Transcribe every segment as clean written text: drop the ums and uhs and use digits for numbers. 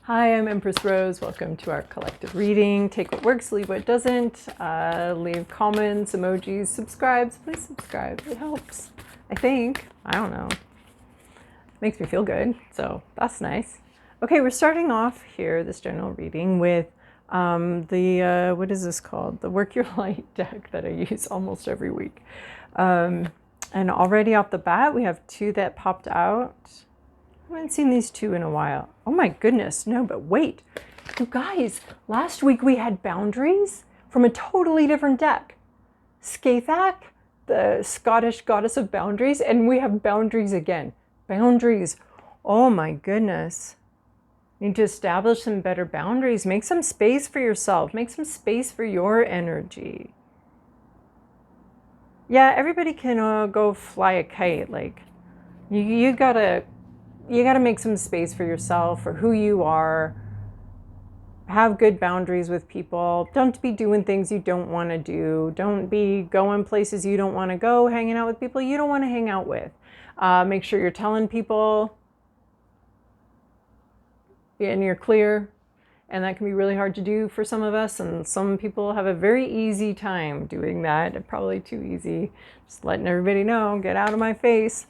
Hi, I'm Empress Rose. Welcome to our collective reading. Take what works, leave what doesn't. Leave comments, emojis, subscribes. Please subscribe. It helps. I think. I don't know. Makes me feel good. So that's nice. Okay, we're starting off here, this general reading, with what is this called? The Work Your Light deck that I use almost every week. And already off the bat, we have two that popped out. I haven't seen these two in a while. Oh my goodness, no, but wait. You guys, last week we had boundaries from a totally different deck. Skaithak, the Scottish goddess of boundaries, and we have boundaries again. Boundaries. Oh my goodness. You need to establish some better boundaries. Make some space for yourself. Make some space for your energy. Yeah, everybody can go fly a kite. Like, you gotta make some space for yourself, for who you are. Have good boundaries with people. Don't be doing things you don't want to do. Don't be going places you don't want to go, hanging out with people you don't want to hang out with. Make sure you're telling people and you're clear. And that can be really hard to do for some of us. And some people have a very easy time doing that. Probably too easy. Just letting everybody know, get out of my face.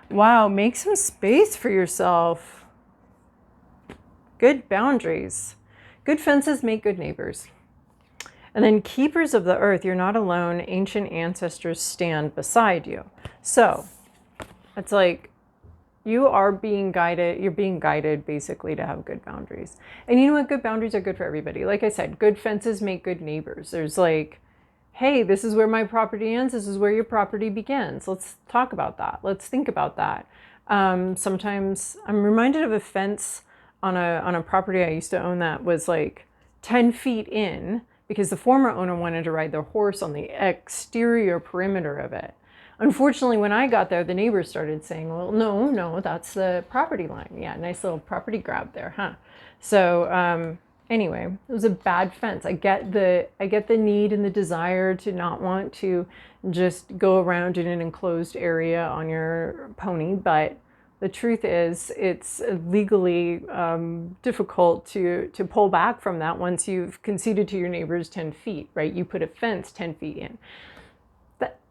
Wow, make some space for yourself. Good boundaries. Good fences make good neighbors. And then keepers of the earth, you're not alone. Ancient ancestors stand beside you. So it's like you are being guided. You're being guided basically to have good boundaries. And you know what? Good boundaries are good for everybody. Like I said, good fences make good neighbors. There's like, hey, this is where my property ends. This is where your property begins. Let's talk about that. Let's think about that. Sometimes I'm reminded of a fence on a property I used to own that was like 10 feet in because the former owner wanted to ride their horse on the exterior perimeter of it. Unfortunately, when I got there, the neighbors started saying, well, no, that's the property line. Yeah, nice little property grab there, huh? So anyway, it was a bad fence. I get the need and the desire to not want to just go around in an enclosed area on your pony, but the truth is it's legally difficult to pull back from that once you've conceded to your neighbors 10 feet, right? You put a fence 10 feet in.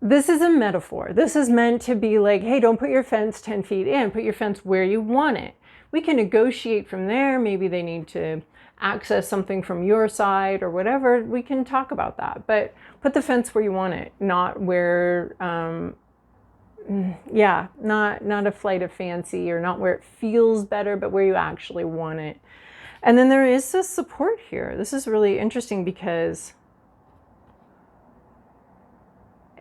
This is a metaphor. This is meant to be like, hey, don't put your fence 10 feet in. Put your fence where you want it. We can negotiate from there. Maybe they need to access something from your side or whatever. We can talk about that. But put the fence where you want it, not where, not a flight of fancy or not where it feels better, but where you actually want it. And then there is this support here. This is really interesting because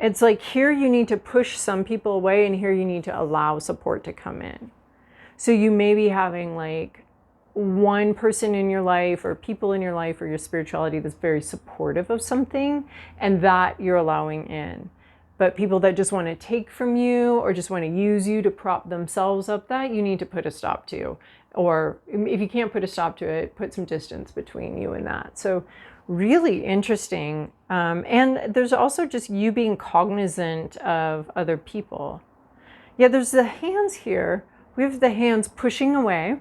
it's like here you need to push some people away and here you need to allow support to come in. So you may be having like one person in your life or people in your life or your spirituality that's very supportive of something and that you're allowing in. But people that just want to take from you or just want to use you to prop themselves up, that you need to put a stop to. Or if you can't put a stop to it, put some distance between you and that. So really interesting. And there's also just you being cognizant of other people. Yeah, there's the hands here. We have the hands pushing away.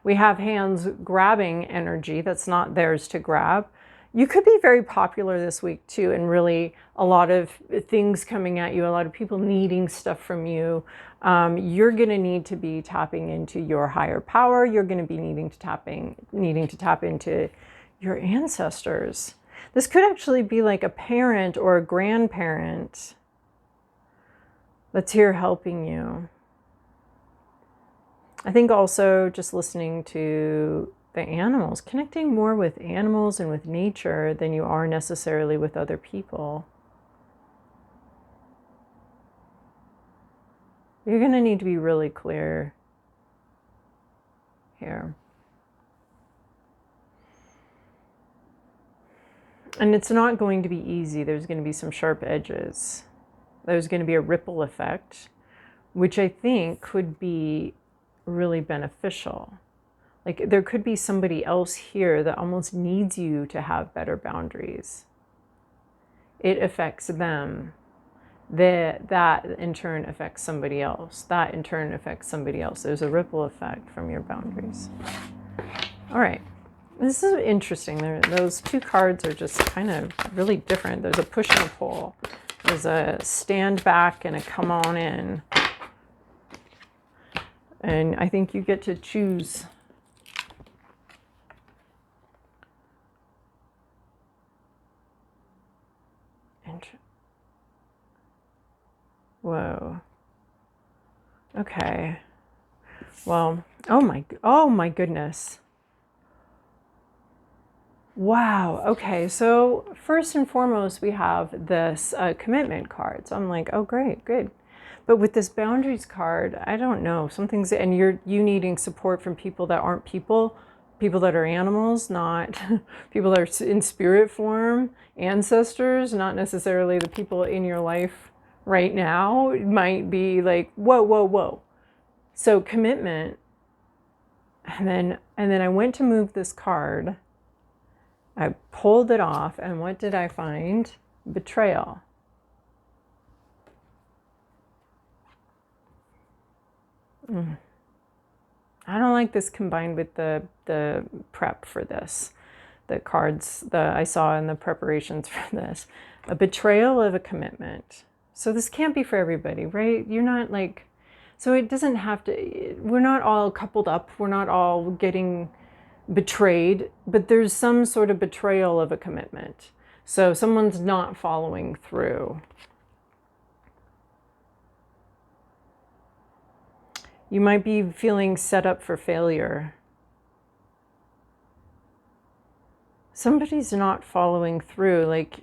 We have hands grabbing energy that's not theirs to grab. You could be very popular this week too, and really a lot of things coming at you, a lot of people needing stuff from you. You're going to need to be tapping into your higher power. You're going to be needing to tap into your ancestors. This could actually be like a parent or a grandparent that's here helping you. I think also just listening to the animals, connecting more with animals and with nature than you are necessarily with other people. You're going to need to be really clear here. And it's not going to be easy. There's going to be some sharp edges. There's going to be a ripple effect, which I think could be really beneficial. Like there could be somebody else here that almost needs you to have better boundaries. It affects them. that in turn affects somebody else. That in turn affects somebody else. There's a ripple effect from your boundaries. All right. This is interesting. Those two cards are just kind of really different. There's a push and a pull. There's a stand back and a come on in. And I think you get to choose. Whoa. Okay. Well, oh my goodness. Wow. Okay. So first and foremost, we have this commitment card. So I'm like, oh, great, good. But with this boundaries card, I don't know. Something's, and you needing support from people that aren't people that are animals, not people that are in spirit form, ancestors, not necessarily the people in your life right now. It might be like, whoa, whoa, whoa. So commitment. And then I went to move this card. I pulled it off, and what did I find? Betrayal. I don't like this combined with the prep for this. The cards that I saw in the preparations for this. A betrayal of a commitment. So this can't be for everybody, right? You're not like, so it doesn't have to, we're not all coupled up. We're not all getting betrayed, but there's some sort of betrayal of a commitment. So someone's not following through. You might be feeling set up for failure. Somebody's not following through, like,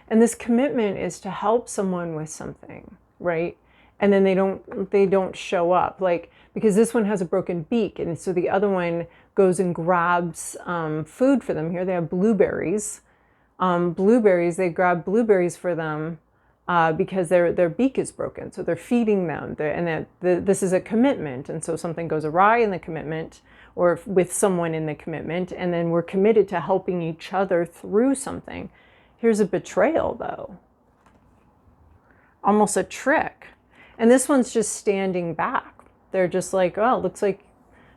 and this commitment is to help someone with something, right? And then they don't show up, like, because this one has a broken beak, and so the other one goes and grabs food for them. Here they have blueberries. They grab blueberries for them because their beak is broken, so they're feeding them. This is a commitment, and so something goes awry in the commitment, or with someone in the commitment, and then we're committed to helping each other through something. Here's a betrayal, though. Almost a trick. And this one's just standing back. They're just like, oh, looks like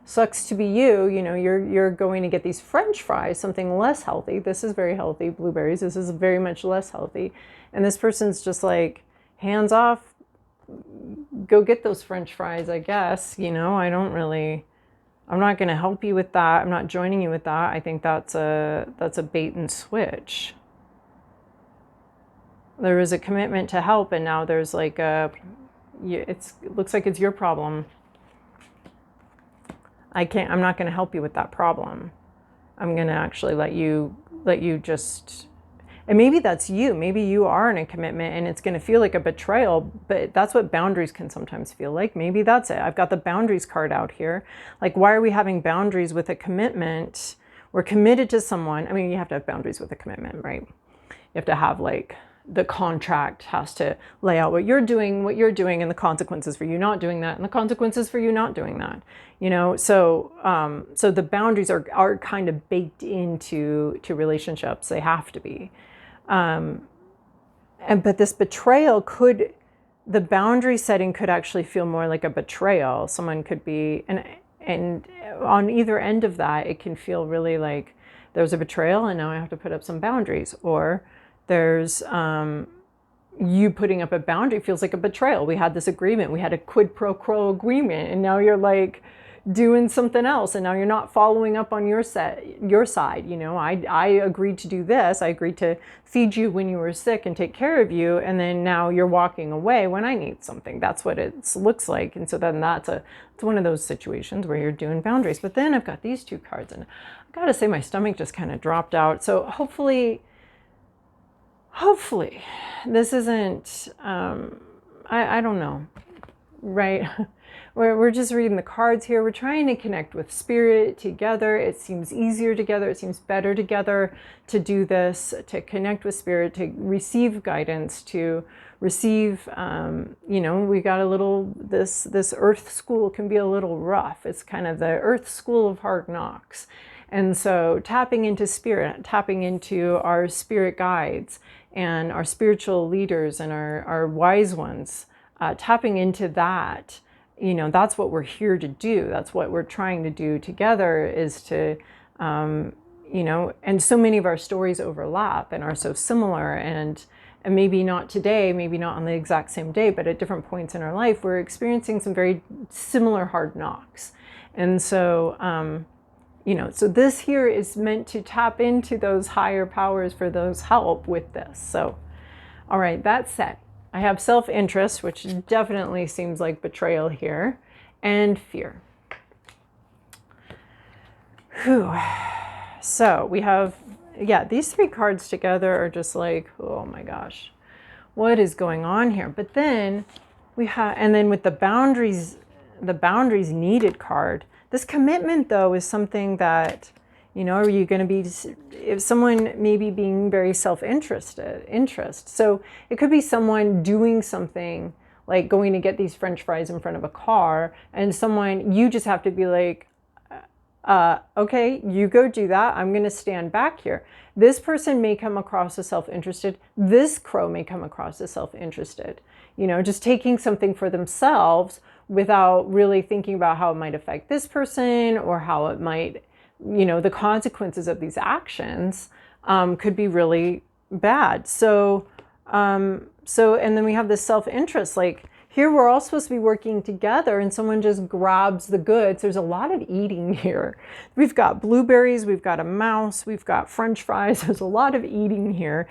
sucks to be you. You know, you're going to get these French fries, something less healthy. This is very healthy, blueberries. This is very much less healthy. And this person's just like, hands off, go get those French fries, I guess. You know, I'm not going to help you with that. I'm not joining you with that. I think that's a bait and switch. There was a commitment to help, and now there's like it looks like it's your problem. I'm not going to help you with that problem. I'm going to actually let you just, and maybe that's you. Maybe you are in a commitment and it's going to feel like a betrayal, but that's what boundaries can sometimes feel like. Maybe that's it. I've got the boundaries card out here. Like, why are we having boundaries with a commitment? We're committed to someone. I mean, you have to have boundaries with a commitment, right? You have to have, like, the contract has to lay out what you're doing, and the consequences for you not doing that, and the consequences for you not doing that. You know, so the boundaries are kind of baked into relationships. They have to be. But this betrayal the boundary setting could actually feel more like a betrayal. Someone could be, and on either end of that, it can feel really like there's a betrayal, and now I have to put up some boundaries, or there's you putting up a boundary feels like a betrayal. We had this agreement. We had a quid pro quo agreement, and now you're like doing something else, and now you're not following up on your side. You know, I agreed to do this. I agreed to feed you when you were sick and take care of you, and then now you're walking away when I need something. That's what it looks like. And so then it's one of those situations where you're doing boundaries. But then I've got these two cards, and I gotta say my stomach just kind of dropped out. So hopefully this isn't, I don't know, right? We're just reading the cards here. We're trying to connect with spirit together. It seems easier together. It seems better together to do this, to connect with spirit, to receive guidance, to receive, you know, we got a little, this earth school can be a little rough. It's kind of the earth school of hard knocks. And so tapping into spirit, tapping into our spirit guides, and our spiritual leaders and our wise ones, tapping into that. That's what we're here to do. That's what we're trying to do together, is to, and so many of our stories overlap and are so similar, and maybe not today, maybe not on the exact same day, but at different points in our life, we're experiencing some very similar hard knocks. And so, so this here is meant to tap into those higher powers for those help with this. So, all right, that said, I have self-interest, which definitely seems like betrayal here, and fear. Whew. So we have, these three cards together are just like, oh my gosh, what is going on here? But then we have, and then with the boundaries needed card, this commitment though is something that, are you going to be, if someone maybe being very interest. So it could be someone doing something like going to get these French fries in front of a car, and you just have to be like, okay, you go do that. I'm going to stand back here. This person may come across as self-interested. This crow may come across as self-interested, just taking something for themselves without really thinking about how it might affect this person, or how it might, the consequences of these actions could be really bad. So, and then we have this self-interest, like here we're all supposed to be working together and someone just grabs the goods. There's a lot of eating here. We've got blueberries, we've got a mouse, we've got French fries. There's a lot of eating here.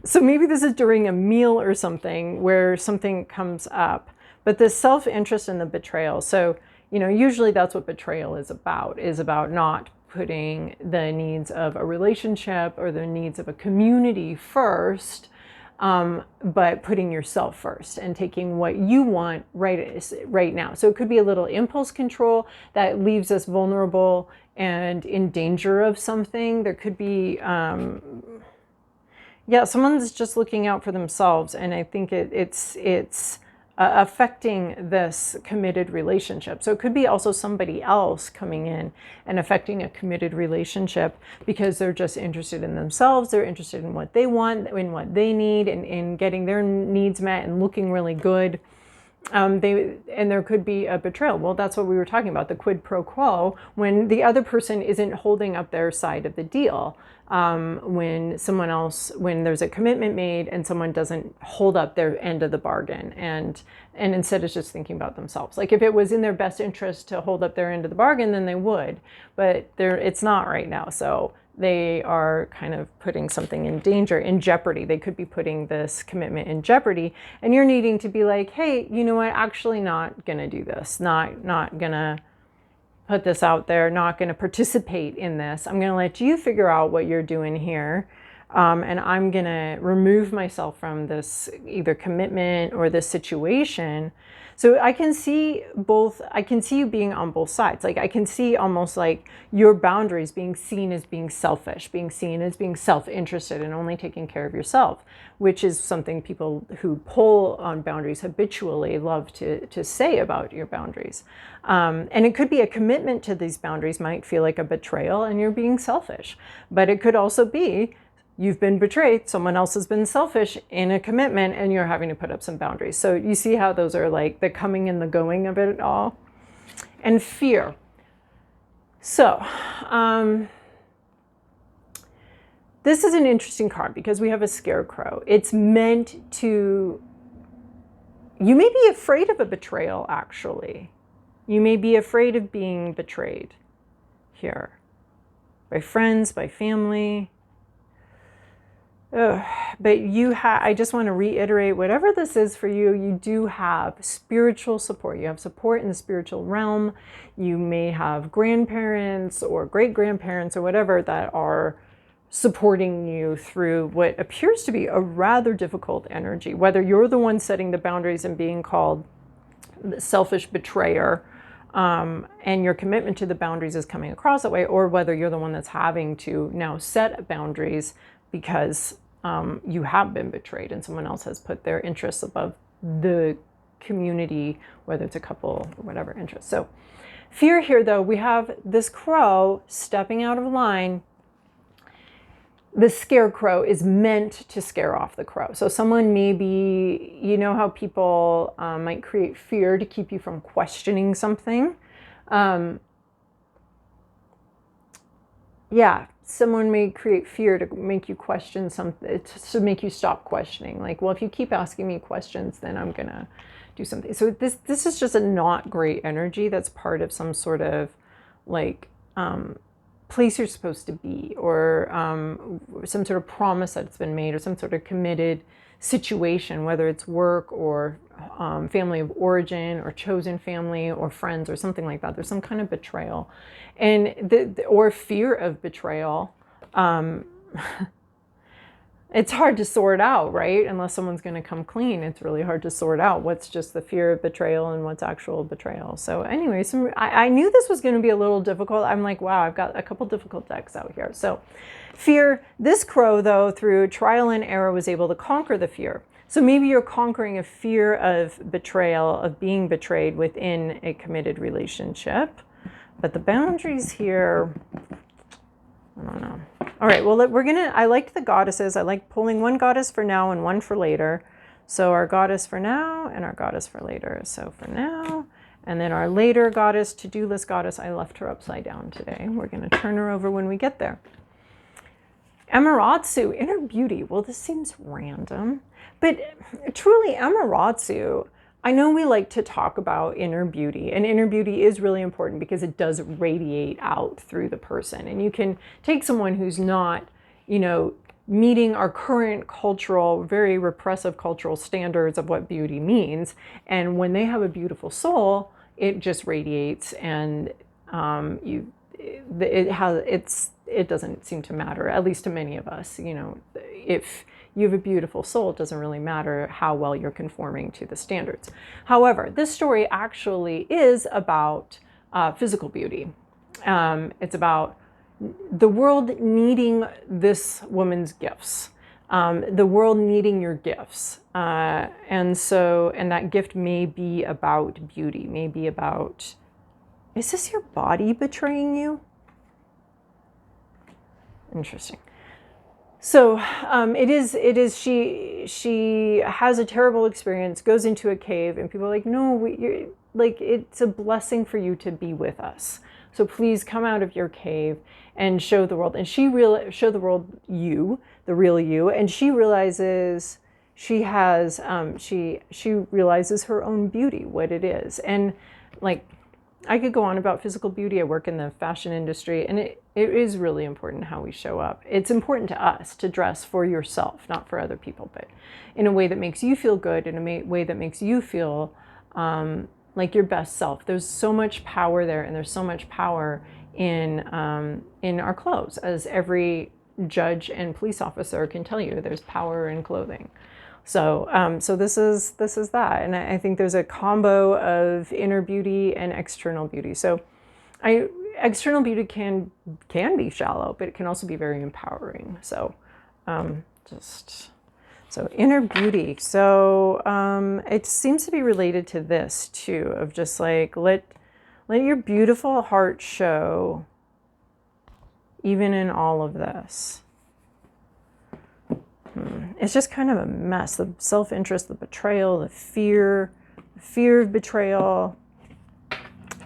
So maybe this is during a meal or something where something comes up. But the self-interest and the betrayal. So, usually that's what betrayal is about not putting the needs of a relationship or the needs of a community first, but putting yourself first and taking what you want right now. So it could be a little impulse control that leaves us vulnerable and in danger of something. There could be, someone's just looking out for themselves, and I think it's affecting this committed relationship. So it could be also somebody else coming in and affecting a committed relationship because they're just interested in themselves. They're interested in what they want, in what they need, and in getting their needs met and looking really good. And there could be a betrayal. Well, that's what we were talking about, the quid pro quo, when the other person isn't holding up their side of the deal. When there's a commitment made and someone doesn't hold up their end of the bargain, and instead is just thinking about themselves. Like if it was in their best interest to hold up their end of the bargain, then they would, but it's not right now. So they are kind of putting something in danger, in jeopardy. They could be putting this commitment in jeopardy, and you're needing to be like, hey, you know what, actually not gonna do this, not gonna put this out there, not gonna participate in this. I'm gonna let you figure out what you're doing here, and I'm gonna remove myself from this either commitment or this situation. So I can see you being on both sides. Like I can see almost like your boundaries being seen as being selfish, being seen as being self-interested and only taking care of yourself, which is something people who pull on boundaries habitually love to say about your boundaries. And it could be a commitment to these boundaries might feel like a betrayal and you're being selfish, but it could also be you've been betrayed, someone else has been selfish in a commitment, and you're having to put up some boundaries. So you see how those are like the coming and the going of it all. And fear. So this is an interesting card because we have a scarecrow. It's meant to, you may be afraid of a betrayal, actually. You may be afraid of being betrayed here by friends, by family. But I just want to reiterate, whatever this is for you, you do have spiritual support. You have support in the spiritual realm. You may have grandparents or great-grandparents or whatever that are supporting you through what appears to be a rather difficult energy, whether you're the one setting the boundaries and being called the selfish betrayer, and your commitment to the boundaries is coming across that way, or whether you're the one that's having to now set boundaries because you have been betrayed and someone else has put their interests above the community, whether it's a couple or whatever interest. So fear here, though, we have this crow stepping out of line. the scarecrow is meant to scare off the crow. So someone maybe, you know how people might create fear to keep you from questioning something. Yeah, someone may create fear to make you question something, to make you stop questioning. Like, well, if you keep asking me questions, then I'm gonna do something. So this is just a not great energy that's part of some sort of like place you're supposed to be, or some sort of promise that's been made, or some sort of committed situation, whether it's work or family of origin or chosen family or friends or something like that. There's some kind of betrayal, and or fear of betrayal. It's hard to sort out, right? Unless someone's going to come clean, it's really hard to sort out what's just the fear of betrayal and what's actual betrayal. So anyway, I knew this was going to be a little difficult. I'm like, wow, I've got a couple difficult decks out here. So fear, this crow though, through trial and error was able to conquer the fear. So maybe you're conquering a fear of betrayal, of being betrayed within a committed relationship. But the boundaries here, I don't know. All right, well, I liked the goddesses. I like pulling one goddess for now and one for later. So our goddess for now and our goddess for later. So for now, and then our later goddess, to-do list goddess, I left her upside down today. We're going to turn her over when we get there. Amaterasu, inner beauty. Well, this seems random, but truly Amaterasu, I know we like to talk about inner beauty, and inner beauty is really important because it does radiate out through the person. And you can take someone who's not, you know, meeting our current cultural, very repressive cultural standards of what beauty means, and when they have a beautiful soul, it just radiates, and it doesn't seem to matter, at least to many of us. You know, if you have a beautiful soul, it doesn't really matter how well you're conforming to the standards. However, this story actually is about physical beauty. It's about the world needing this woman's gifts, the world needing your gifts. And that gift may be about beauty, may be about, is this your body betraying you? Interesting. So it is. She has a terrible experience, goes into a cave, and people are like, no, it's a blessing for you to be with us. So please come out of your cave and show the world. And show the world you, the real you. And she realizes she realizes her own beauty, what it is. And like, I could go on about physical beauty. I work in the fashion industry, and it is really important how we show up. It's important to us to dress for yourself, not for other people, but in a way that makes you feel good, in a way that makes you feel like your best self. There's so much power there, and there's so much power in our clothes, as every judge and police officer can tell you. There's power in clothing. So this is that, and I think there's a combo of inner beauty and external beauty. So external beauty can be shallow, but it can also be very empowering. So so inner beauty. So it seems to be related to this too, of just like let your beautiful heart show, even in all of this. It's just kind of a mess. The self-interest, the betrayal, the fear of betrayal.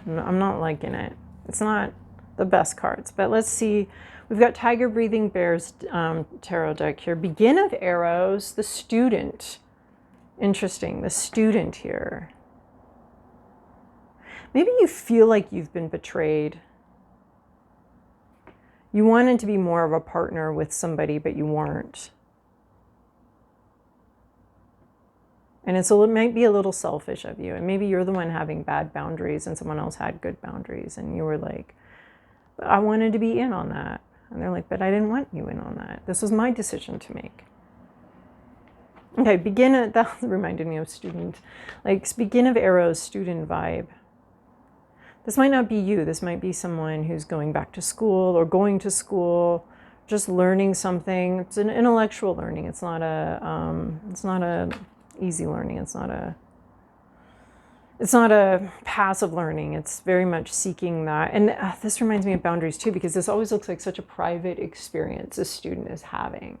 I'm not liking it. It's not the best cards, but let's see. We've got Tiger Breathing Bears tarot deck here. Begin of Arrows, the student. Interesting, the student here. Maybe you feel like you've been betrayed. You wanted to be more of a partner with somebody, but you weren't. And it might be a little selfish of you. And maybe you're the one having bad boundaries and someone else had good boundaries. And you were like, I wanted to be in on that. And they're like, but I didn't want you in on that. This was my decision to make. Okay, that reminded me of student. Like, Begin of Arrows, student vibe. This might not be you. This might be someone who's going back to school or going to school, just learning something. It's an intellectual learning. It's not a easy learning. It's not it's not a passive learning. It's very much seeking that. And this reminds me of boundaries too, because this always looks like such a private experience a student is having.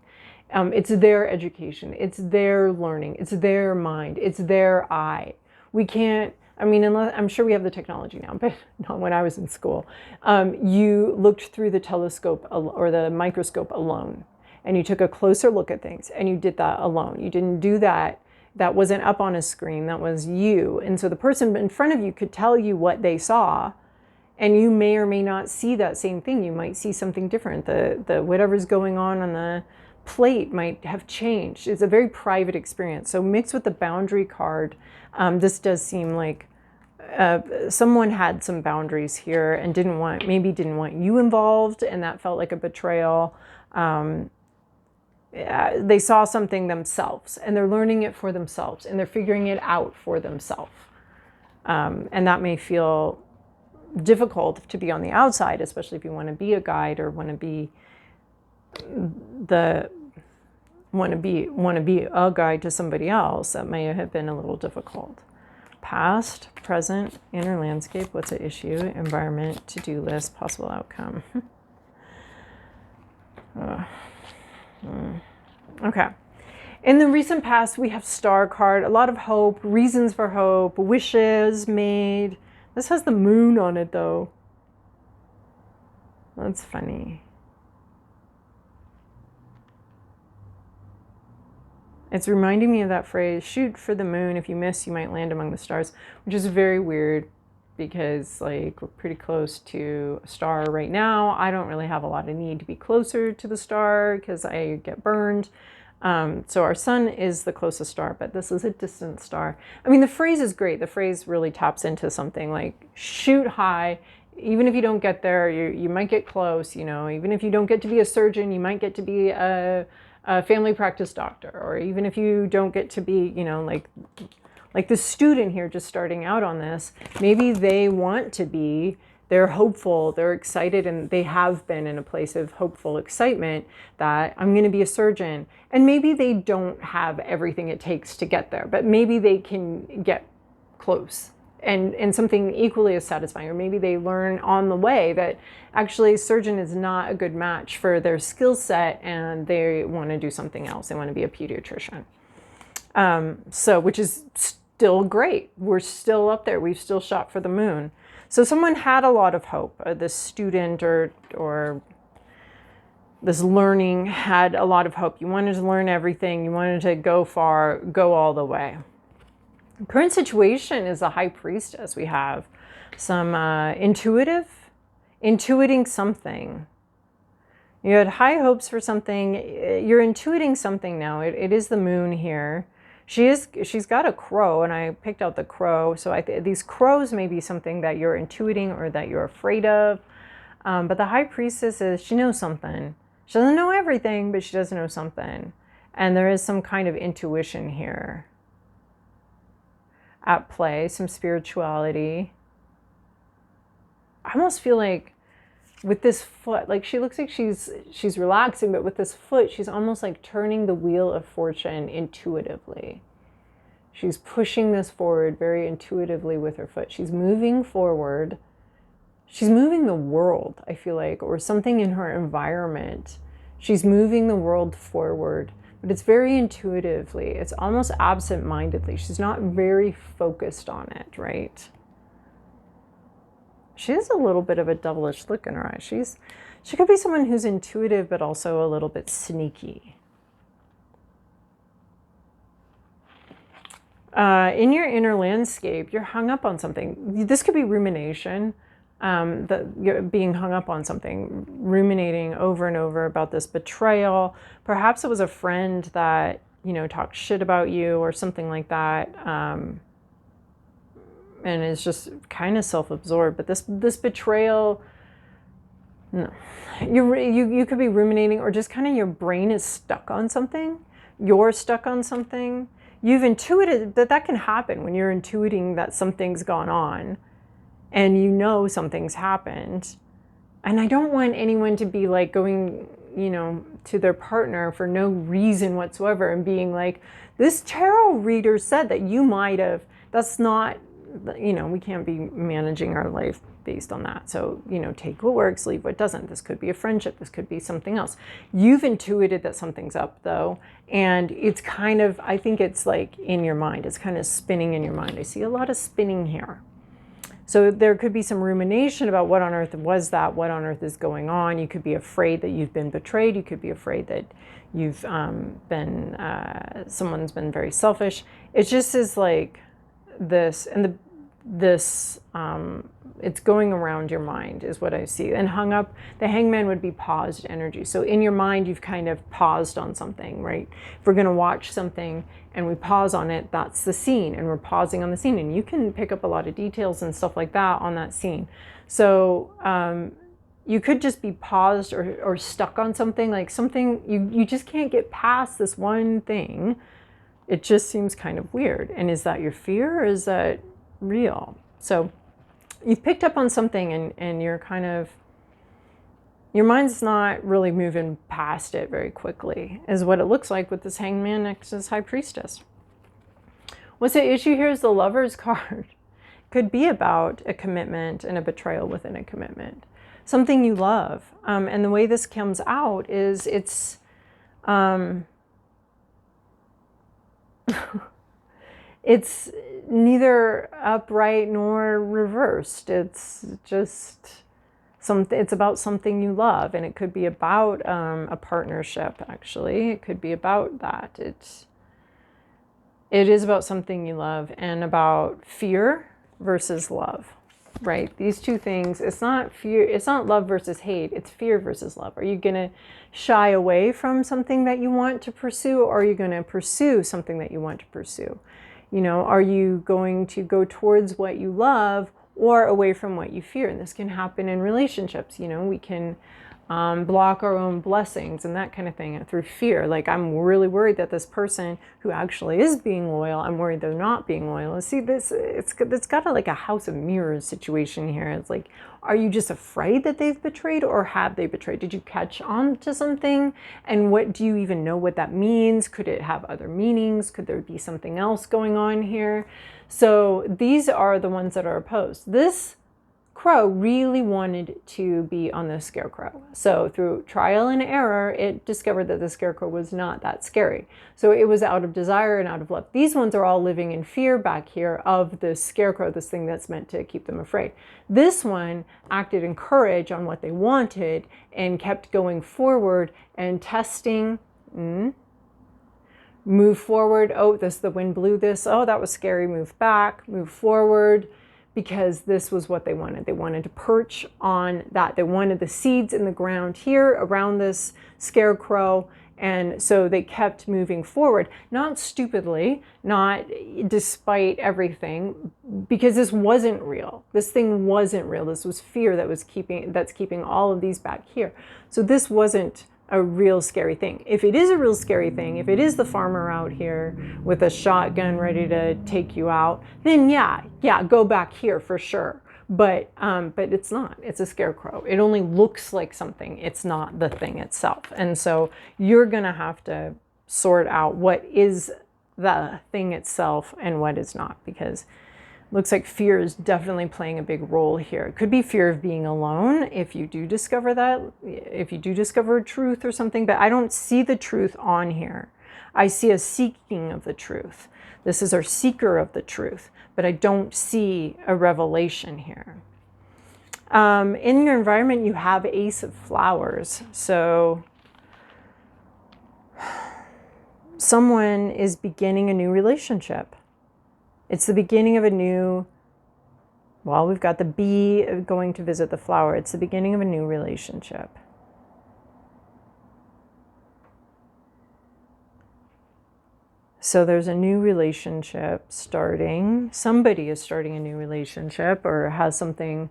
It's their education. It's their learning. It's their mind. It's their eye. We can't, I mean, unless, I'm sure we have the technology now, but not when I was in school. You looked through the telescope or the microscope alone, and you took a closer look at things, and you did that alone. You didn't do that. That wasn't up on a screen. That was you. And so the person in front of you could tell you what they saw, and you may or may not see that same thing. You might see something different. The whatever's going on the plate might have changed. It's a very private experience. So mixed with the boundary card, this does seem like someone had some boundaries here and maybe didn't want you involved, and that felt like a betrayal. They saw something themselves, and they're learning it for themselves, and they're figuring it out for themselves. And that may feel difficult to be on the outside, especially if you want to be a guide or want to be a guide to somebody else. That may have been a little difficult. Past, present, inner landscape, what's at issue, environment, to-do list, possible outcome. Okay. In the recent past, we have star card, a lot of hope, reasons for hope, wishes made. This has the moon on it though. That's funny. It's reminding me of that phrase, shoot for the moon. If you miss, you might land among the stars, which is very weird because like we're pretty close to a star right now. I don't really have a lot of need to be closer to the star because I get burned. So our sun is the closest star, but this is a distant star. I mean, the phrase is great. The phrase really taps into something like shoot high. Even if you don't get there, you might get close. You know, even if you don't get to be a surgeon, you might get to be a family practice doctor, or even if you don't get to be, you know, like the student here just starting out on this, maybe they want to be, they're hopeful, they're excited, and they have been in a place of hopeful excitement that I'm going to be a surgeon. And maybe they don't have everything it takes to get there, but maybe they can get close. And something equally as satisfying, or maybe they learn on the way that actually surgeon is not a good match for their skill set and they want to do something else. They want to be a pediatrician. So, which is still great. We're still up there. We've still shot for the moon. So someone had a lot of hope. This student or this learning had a lot of hope. You wanted to learn everything. You wanted to go far, go all the way. Current situation is a high priestess. We have some intuiting something. You had high hopes for something. You're intuiting something now. It is the moon here. She's got a crow, and I picked out the crow. So these crows may be something that you're intuiting or that you're afraid of. But the high priestess she knows something. She doesn't know everything, but she does know something. And there is some kind of intuition here at play, some spirituality. I almost feel like with this foot, like she looks like she's relaxing, but with this foot, she's almost like turning the wheel of fortune intuitively. She's pushing this forward very intuitively with her foot. She's moving forward. She's moving the world, I feel like, or something in her environment. She's moving the world forward. But it's very intuitively. It's almost absent-mindedly. She's not very focused on it, right? She has a little bit of a devilish look in her eyes. She could be someone who's intuitive, but also a little bit sneaky. In your inner landscape, you're hung up on something. This could be rumination. That you're being hung up on something, ruminating over and over about this betrayal. Perhaps it was a friend that, you know, talked shit about you or something like that, and is just kind of self-absorbed. But this betrayal, no, you could be ruminating, or just kind of your brain is stuck on something. You're stuck on something. You've intuited that can happen when you're intuiting that something's gone on. And you know something's happened. And I don't want anyone to be like going, you know, to their partner for no reason whatsoever and being like, this tarot reader said that you might have. That's not we can't be managing our life based on that. So, take what works, leave what doesn't. This could be a friendship. This could be something else. You've intuited that something's up though. And it's kind of, I think it's like in your mind. It's kind of spinning in your mind. I see a lot of spinning here. So there could be some rumination about what on earth was that, what on earth is going on. You could be afraid that you've been betrayed. You could be afraid that you've someone's been very selfish. It just is like this, and it's going around your mind is what I see. And hung up, the hangman would be paused energy. So in your mind, you've kind of paused on something, right? If we're going to watch something and we pause on it, that's the scene, and we're pausing on the scene, and you can pick up a lot of details and stuff like that on that scene. So you could just be paused or stuck on something, like something, you just can't get past this one thing. It just seems kind of weird. And is that your fear, or is that real? So you've picked up on something, and you're kind of, your mind's not really moving past it very quickly, is what it looks like with this hangman next to this high priestess. What's the issue here is the Lover's card. Could be about a commitment and a betrayal within a commitment. Something you love. And the way this comes out is it's it's neither upright nor reversed. It's just something, it's about something you love, and it could be about a partnership, actually. It could be about that. It is about something you love, and about fear versus love, right? These two things, it's not fear, it's not love versus hate, it's fear versus love. Are you going to shy away from something that you want to pursue, or are you going to pursue something that you want to pursue? Are you going to go towards what you love or away from what you fear? And this can happen in relationships. We can block our own blessings and that kind of thing through fear. Like, I'm really worried that this person who actually is being loyal, I'm worried they're not being loyal. See, it's got like a house of mirrors situation here. It's like, are you just afraid that they've betrayed, or have they betrayed? Did you catch on to something? And what do you even know what that means? Could it have other meanings? Could there be something else going on here? So these are the ones that are opposed. This crow really wanted to be on the scarecrow. So through trial and error, it discovered that the scarecrow was not that scary. So it was out of desire and out of love. These ones are all living in fear back here of the scarecrow, this thing that's meant to keep them afraid. This one acted in courage on what they wanted and kept going forward and testing. Move forward. Oh, the wind blew this. Oh, that was scary. Move back, move forward. Because this was what they wanted. They wanted to perch on that. They wanted the seeds in the ground here around this scarecrow. And so they kept moving forward, not stupidly, not despite everything, because this wasn't real. This thing wasn't real. This was fear that's keeping all of these back here. So this wasn't a real scary thing. If it is a real scary thing, if it is the farmer out here with a shotgun ready to take you out, then yeah, go back here for sure. But it's not. It's a scarecrow. It only looks like something. It's not the thing itself. And so you're gonna have to sort out what is the thing itself and what is not, because looks like fear is definitely playing a big role here. It could be fear of being alone if you do discover that, if you do discover truth or something, but I don't see the truth on here. I see a seeking of the truth. This is our seeker of the truth, but I don't see a revelation here. In your environment, you have Ace of Flowers. So someone is beginning a new relationship. It's the beginning of a new, well, we've got the bee going to visit the flower. It's the beginning of a new relationship. So there's a new relationship starting. Somebody is starting a new relationship or has something,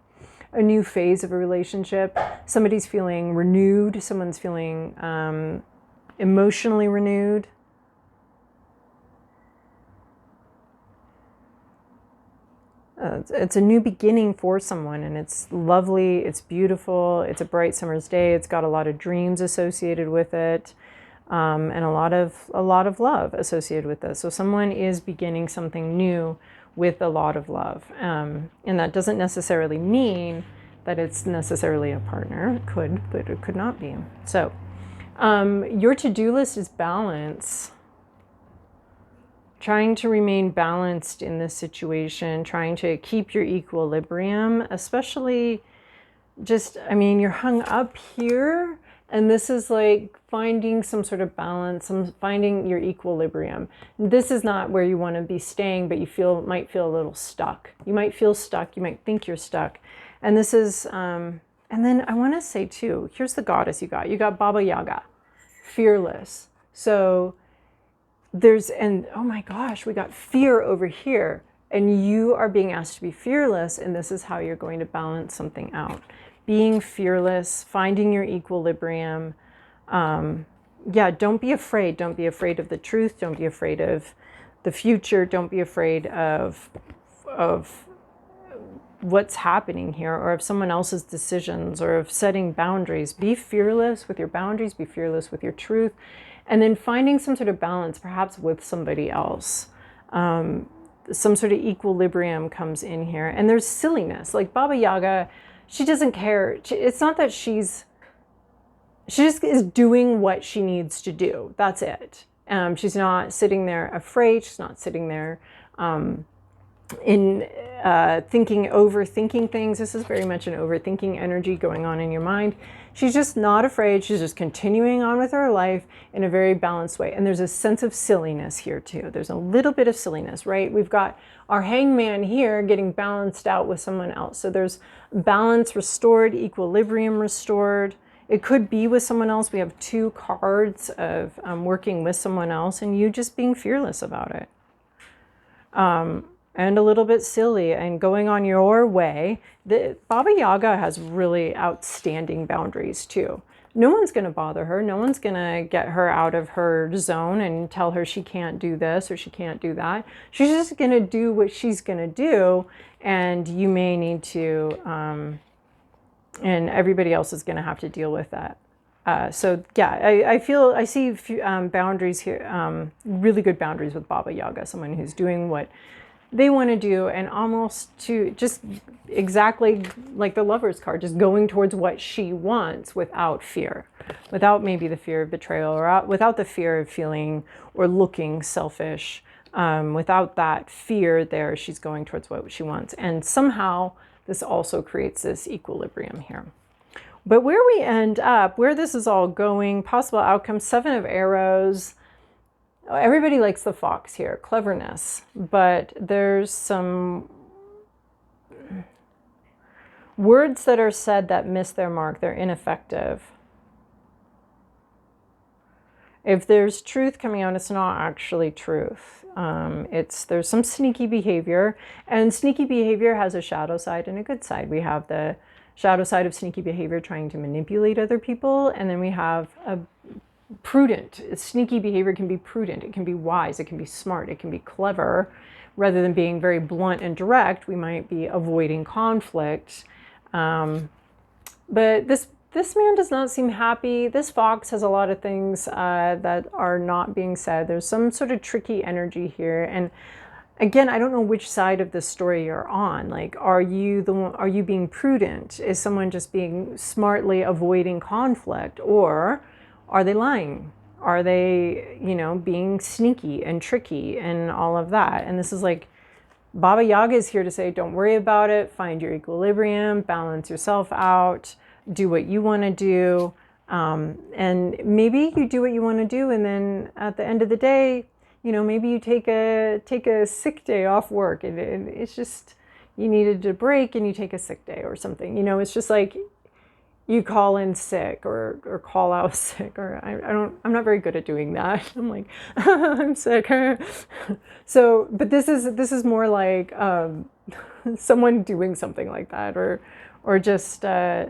a new phase of a relationship. Somebody's feeling renewed. Someone's feeling emotionally renewed. It's a new beginning for someone, and it's lovely, it's beautiful, it's a bright summer's day, it's got a lot of dreams associated with it, and a lot of love associated with this. So someone is beginning something new with a lot of love. And that doesn't necessarily mean that it's necessarily a partner. It could, but it could not be. So your to-do list is balance. Trying to remain balanced in this situation, trying to keep your equilibrium, especially just, I mean, you're hung up here, and this is like finding some sort of balance, finding your equilibrium. This is not where you want to be staying, but you might feel a little stuck. You might feel stuck. You might think you're stuck. And this is, and then I want to say too, here's the goddess you got. You got Baba Yaga, fearless. So and oh my gosh, we got fear over here. And you are being asked to be fearless, and this is how you're going to balance something out. Being fearless, finding your equilibrium. Yeah, don't be afraid. Don't be afraid of the truth. Don't be afraid of the future. Don't be afraid of what's happening here, or of someone else's decisions, or of setting boundaries. Be fearless with your boundaries. Be fearless with your truth. And then finding some sort of balance, perhaps with somebody else. Some sort of equilibrium comes in here. And there's silliness. Like Baba Yaga, she doesn't care. It's not that she just is doing what she needs to do. That's it. She's not sitting there afraid. She's not sitting there overthinking things. This is very much an overthinking energy going on in your mind. She's just not afraid. She's just continuing on with her life in a very balanced way. And there's a sense of silliness here too. There's a little bit of silliness, right? We've got our hangman here getting balanced out with someone else. So there's balance restored, equilibrium restored. It could be with someone else. We have 2 cards of working with someone else and you just being fearless about it. And a little bit silly and going on your way. Baba Yaga has really outstanding boundaries too. No one's going to bother her. No one's going to get her out of her zone and tell her she can't do this or she can't do that. She's just going to do what she's going to do, and you may need to, and everybody else is going to have to deal with that. So yeah, I see boundaries here, really good boundaries with Baba Yaga, someone who's doing what they want to do, and almost to just exactly like the Lover's card, just going towards what she wants without fear, without maybe the fear of betrayal, or without the fear of feeling or looking selfish. Without that fear there, she's going towards what she wants. And somehow this also creates this equilibrium here. But where we end up, where this is all going, possible outcome, 7 of arrows. Everybody likes the fox here, cleverness, but there's some words that are said that miss their mark. They're ineffective. If there's truth coming out, it's not actually truth. There's some sneaky behavior, and sneaky behavior has a shadow side and a good side. We have the shadow side of sneaky behavior trying to manipulate other people, and then we have a prudent. Sneaky behavior can be prudent, it can be wise, it can be smart, it can be clever. Rather than being very blunt and direct, we might be avoiding conflict. But this man does not seem happy. This fox has a lot of things that are not being said. There's some sort of tricky energy here. And again, I don't know which side of the story you're on. Like, are you being prudent? Is someone just being smartly avoiding conflict? Or are they lying? Are they, being sneaky and tricky and all of that? And this is like, Baba Yaga is here to say, don't worry about it. Find your equilibrium, balance yourself out, do what you want to do. And maybe you do what you want to do. And then at the end of the day, maybe you take a sick day off work. And it's just, you needed a break and you take a sick day or something. It's just like, you call in sick or call out sick, or I'm not very good at doing that. I'm like, I'm sick. So, but this is more like someone doing something like that, or just, you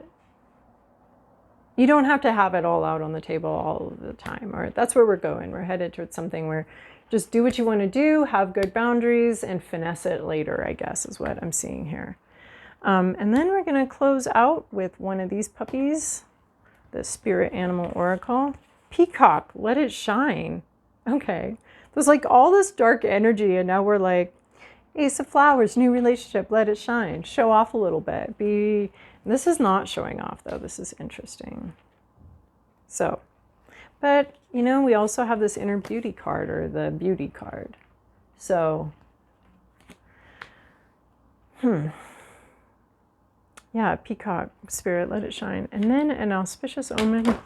don't have to have it all out on the table all the time, or that's where we're going. We're headed towards something where just do what you want to do, have good boundaries, and finesse it later, I guess, is what I'm seeing here. And then we're going to close out with one of these puppies, the Spirit Animal Oracle. Peacock, let it shine. Okay. There's like all this dark energy, and now we're like, Ace of Flowers, new relationship, let it shine. Show off a little bit. This is not showing off though. This is interesting. So, but you know, we also have this inner beauty card, or the beauty card. So, yeah, peacock spirit, let it shine. And then an auspicious omen.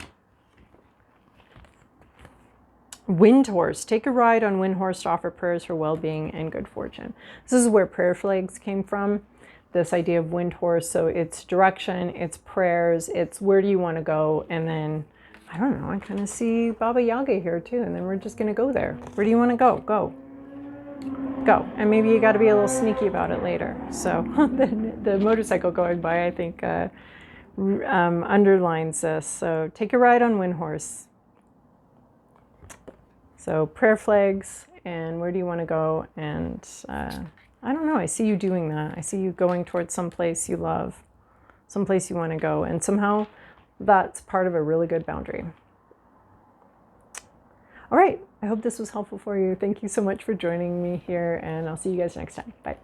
Wind horse. Take a ride on wind horse to offer prayers for well-being and good fortune. This is where prayer flags came from. This idea of wind horse. So it's direction, it's prayers, it's where do you want to go, and then I don't know. I kind of see Baba Yaga here too, and then we're just gonna go there. Where do you want to go? Go. Go. And maybe you got to be a little sneaky about it later. So the motorcycle going by, I think, underlines this. So take a ride on wind horse. So prayer flags, and where do you want to go? And I don't know, I see you doing that. I see you going towards someplace you love, someplace you want to go. And somehow that's part of a really good boundary. All right, I hope this was helpful for you. Thank you so much for joining me here, and I'll see you guys next time. Bye.